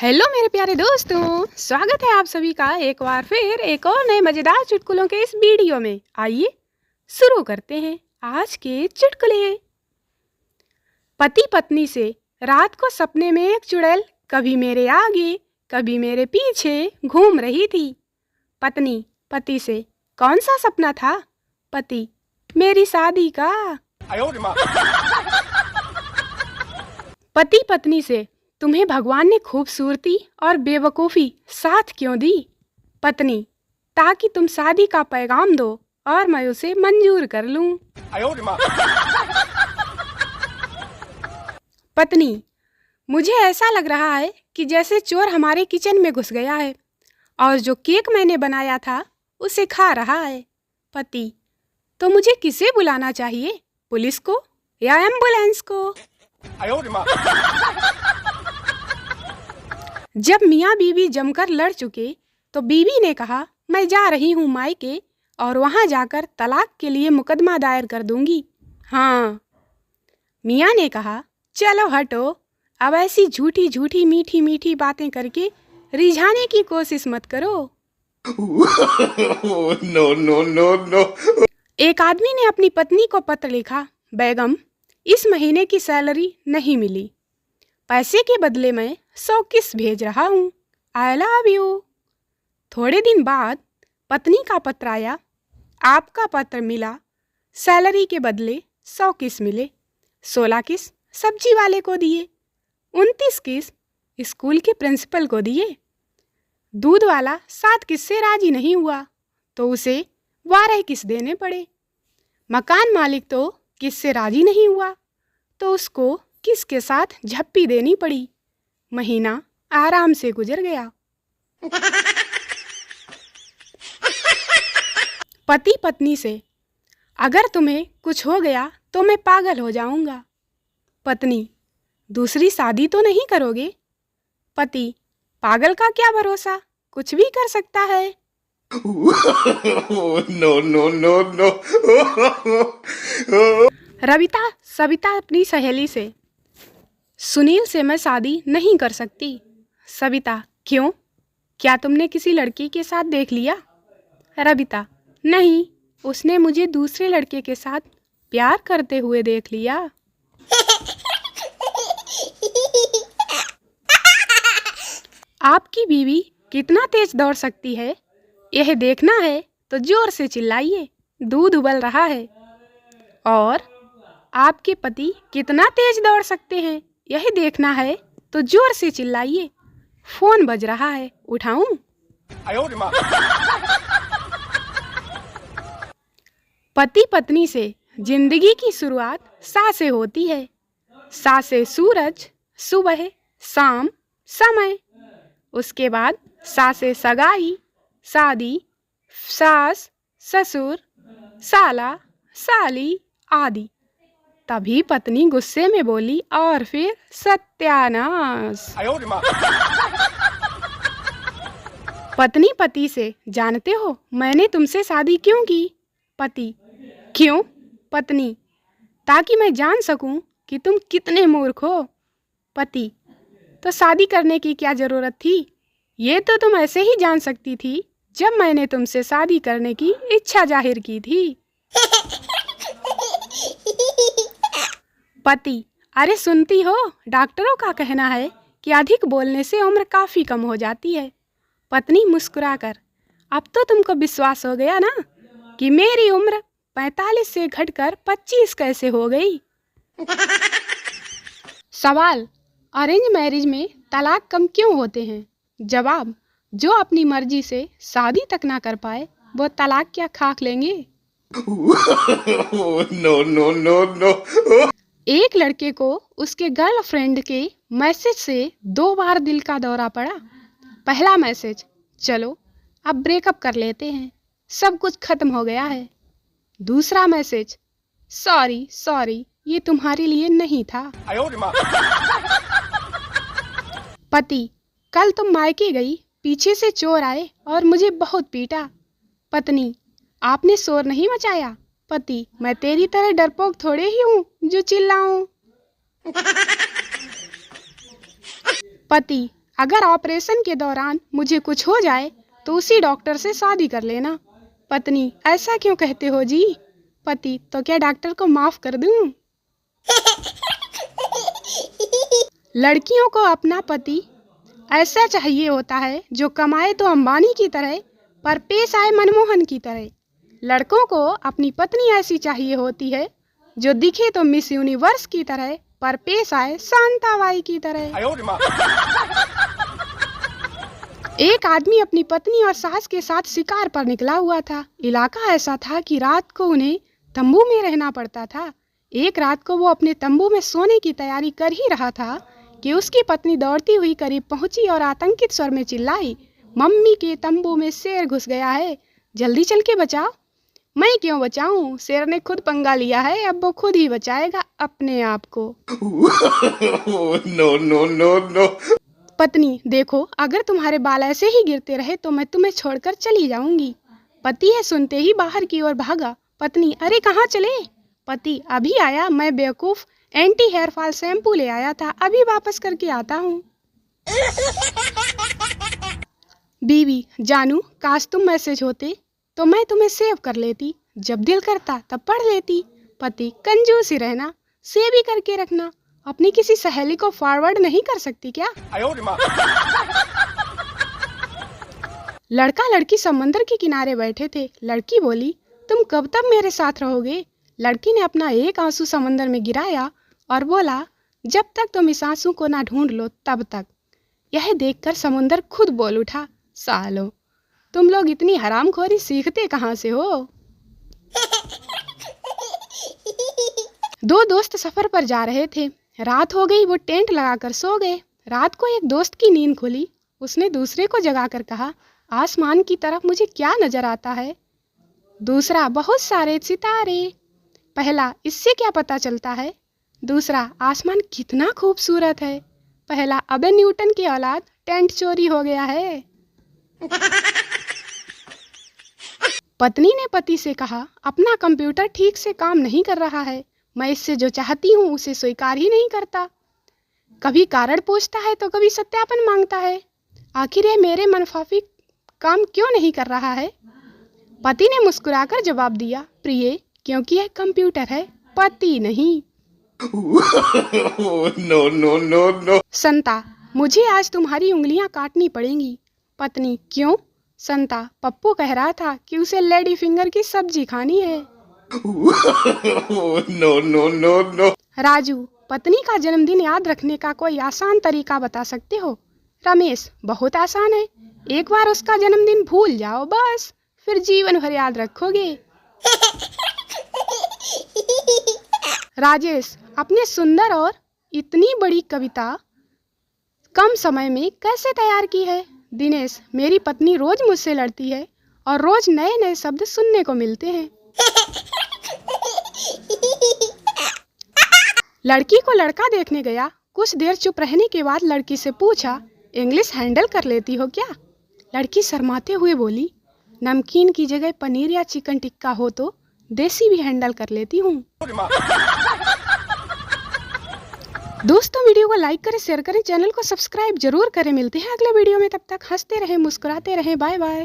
Hello मेरे प्यारे दोस्तों, स्वागत है आप सभी का एक बार फिर एक और नए मज़ेदार चुटकुलों के इस वीडियो में। आइए शुरू करते हैं आज के चुटकुले। पति पत्नी से रात को सपने में एक चुड़ैल कभी मेरे आगे कभी मेरे पीछे घूम रही थी। पत्नी पति से, कौन सा सपना था? पति, मेरी शादी का। पति पत्नी से, तुम्हें भगवान ने खूबसूरती और बेवकूफ़ी साथ क्यों दी? पत्नी, ताकि तुम शादी का पैगाम दो और मैं उसे मंजूर कर लूं। पत्नी, मुझे ऐसा लग रहा है कि जैसे चोर हमारे किचन में घुस गया है और जो केक मैंने बनाया था उसे खा रहा है। पति, तो मुझे किसे बुलाना चाहिए, पुलिस को या एम्बुलेंस को? जब मियाँ बीवी जमकर लड़ चुके तो बीवी ने कहा, मैं जा रही हूँ मायके और वहाँ जाकर तलाक के लिए मुकदमा दायर कर दूंगी। हाँ। मियाँ ने कहा, चलो हटो, अब ऐसी झूठी झूठी मीठी मीठी बातें करके रिझाने की कोशिश मत करो। No no no no. एक आदमी ने अपनी पत्नी को पत्र लिखा, बेगम, इस महीने की सैलरी नहीं मिली, पैसे के बदले में 100 किस भेज रहा हूँ, आई लव यू। थोड़े दिन बाद पत्नी का पत्र आया, आपका पत्र मिला, सैलरी के बदले 100 किस मिले। 16 किस सब्जी वाले को दिए, 29 किस स्कूल के प्रिंसिपल को दिए। दूध वाला 7 किस से राजी नहीं हुआ तो उसे 12 किस देने पड़े। मकान मालिक तो किस से राजी नहीं हुआ तो उसको किस के साथ झप्पी देनी पड़ी। महीना आराम से गुजर गया। पति पत्नी से, अगर तुम्हें कुछ हो गया तो मैं पागल हो जाऊंगा। पत्नी, दूसरी शादी तो नहीं करोगे? पति, पागल का क्या भरोसा, कुछ भी कर सकता है। No no no no. Savita अपनी सहेली से, सुनील से मैं शादी नहीं कर सकती। सविता, क्यों? क्या तुमने किसी लड़की के साथ देख लिया? रविता, नहीं, उसने मुझे दूसरे लड़के के साथ प्यार करते हुए देख लिया। आपकी बीवी कितना तेज दौड़ सकती है, यह देखना है तो जोर से चिल्लाइए, दूध उबल रहा है। और आपके पति कितना तेज दौड़ सकते हैं, यह देखना है तो जोर से चिल्लाइए, फोन बज रहा है, उठाऊं? पति पत्नी से, जिंदगी की शुरुआत सा से होती है। सा से सूरज, सुबह, शाम, समय। उसके बाद सा से सगाई, शादी, सास, ससुर, साला, साली आदि। तभी पत्नी गुस्से में बोली, और फिर सत्यानाश। पत्नी पति से, जानते हो मैंने तुमसे शादी क्यों की? पति, क्यों? पत्नी, ताकि मैं जान सकूं कि तुम कितने मूर्ख हो। पति, तो शादी करने की क्या जरूरत थी? ये तो तुम ऐसे ही जान सकती थी जब मैंने तुमसे शादी करने की इच्छा जाहिर की थी। पति, अरे सुनती हो, डॉक्टरों का कहना है कि अधिक बोलने से उम्र काफ़ी कम हो जाती है। पत्नी मुस्कुराकर, अब तो तुमको विश्वास हो गया ना कि मेरी उम्र 45 से घटकर 25 कैसे हो गई। सवाल, अरेंज मैरिज में तलाक कम क्यों होते हैं? जवाब, जो अपनी मर्जी से शादी तक ना कर पाए वो तलाक क्या खाक लेंगे। No no no no. एक लड़के को उसके गर्लफ्रेंड के मैसेज से 2 बार दिल का दौरा पड़ा। पहला मैसेज, चलो अब ब्रेकअप कर लेते हैं, सब कुछ खत्म हो गया है। दूसरा मैसेज, सॉरी सॉरी, ये तुम्हारे लिए नहीं था। पति, कल तुम मायके गई, पीछे से चोर आए और मुझे बहुत पीटा। पत्नी, आपने शोर नहीं मचाया। पति, मैं तेरी तरह डरपोक थोड़े ही हूँ जो चिल्लाऊं। पति, अगर ऑपरेशन के दौरान मुझे कुछ हो जाए तो उसी डॉक्टर से शादी कर लेना। पत्नी, ऐसा क्यों कहते हो जी? पति, तो क्या डॉक्टर को माफ कर दूं? लड़कियों को अपना पति ऐसा चाहिए होता है जो कमाए तो अंबानी की तरह पर पेश आए मनमोहन की तरह। लड़कों को अपनी पत्नी ऐसी चाहिए होती है जो दिखे तो मिस यूनिवर्स की तरह पर पेश आए शांताबाई की तरह। एक आदमी अपनी पत्नी और सास के साथ शिकार पर निकला हुआ था। इलाका ऐसा था कि रात को उन्हें तंबू में रहना पड़ता था। एक रात को वो अपने तंबू में सोने की तैयारी कर ही रहा था कि उसकी पत्नी दौड़ती हुई करीब पहुंची और आतंकित स्वर में चिल्लाई, मम्मी के तंबू में शेर घुस गया है, जल्दी चल के बचाओ। मैं क्यों बचाऊं? शेर ने खुद पंगा लिया है, अब वो खुद ही बचाएगा अपने आप को। No no no no. पत्नी, देखो अगर तुम्हारे बाल ऐसे ही गिरते रहे तो मैं तुम्हें छोड़कर चली जाऊंगी। पति यह सुनते ही बाहर की ओर भागा। पत्नी, अरे कहाँ चले? पति, अभी आया, मैं बेवकूफ एंटी हेयर फॉल शैम्पू ले आया था, अभी वापस करके आता हूँ। बीवी, जानू काश तुम मैसेज होते तो मैं तुम्हें सेव कर लेती, जब दिल करता तब पढ़ लेती। पति, कंजूस ही रहना, सेव ही करके रखना, अपनी किसी सहेली को फॉरवर्ड नहीं कर सकती क्या? लड़का लड़की समंदर के किनारे बैठे थे। लड़की बोली, तुम कब तक मेरे साथ रहोगे? लड़की ने अपना एक आंसू समंदर में गिराया और बोला, जब तक तुम इस आंसू को ना ढूंढ लो तब तक। यह देखकर समुंदर खुद बोल उठा, सालो तुम लोग इतनी हरामखोरी सीखते कहाँ से हो? दो दोस्त सफर पर जा रहे थे। रात हो गई, वो टेंट लगाकर सो गए। रात को एक दोस्त की नींद खुली। उसने दूसरे को जगाकर कहा, आसमान की तरफ मुझे क्या नजर आता है? दूसरा, बहुत सारे सितारे। पहला, इससे क्या पता चलता है? दूसरा, आसमान कितना खूबसूरत है। पहला, अबे न्यूटन की औलाद, टेंट चोरी हो गया है। पत्नी ने पति से कहा, अपना कंप्यूटर ठीक से काम नहीं कर रहा है, मैं इससे जो चाहती हूँ उसे स्वीकार ही नहीं करता। कभी कारण पूछता है तो कभी सत्यापन मांगता है। आखिर ये मेरे मनफाफिक काम क्यों नहीं कर रहा है? पति ने मुस्कुराकर जवाब दिया, प्रिय, क्योंकि यह कंप्यूटर है, पति नहीं। No no no no. Santa, मुझे आज तुम्हारी उंगलियां काटनी पड़ेंगी। पत्नी, क्यों? संता, पप्पू कह रहा था कि उसे लेडी फिंगर की सब्जी खानी है। No no no no. Raju, पत्नी का जन्मदिन याद रखने का कोई आसान तरीका बता सकते हो? रमेश, बहुत आसान है, एक बार उसका जन्मदिन भूल जाओ, बस फिर जीवन भर याद रखोगे। राजेश, अपने सुंदर और इतनी बड़ी कविता कम समय में कैसे तैयार की है? दिनेश, मेरी पत्नी रोज मुझसे लड़ती है और रोज नए नए शब्द सुनने को मिलते हैं। लड़की को लड़का देखने गया। कुछ देर चुप रहने के बाद लड़की से पूछा, इंग्लिश हैंडल कर लेती हो क्या? लड़की शर्माते हुए बोली, नमकीन की जगह पनीर या चिकन टिक्का हो तो देसी भी हैंडल कर लेती हूँ। दोस्तों, वीडियो को लाइक करें, शेयर करें, चैनल को सब्सक्राइब जरूर करें। मिलते हैं अगले वीडियो में, तब तक हंसते रहें, मुस्कुराते रहें, बाय बाय।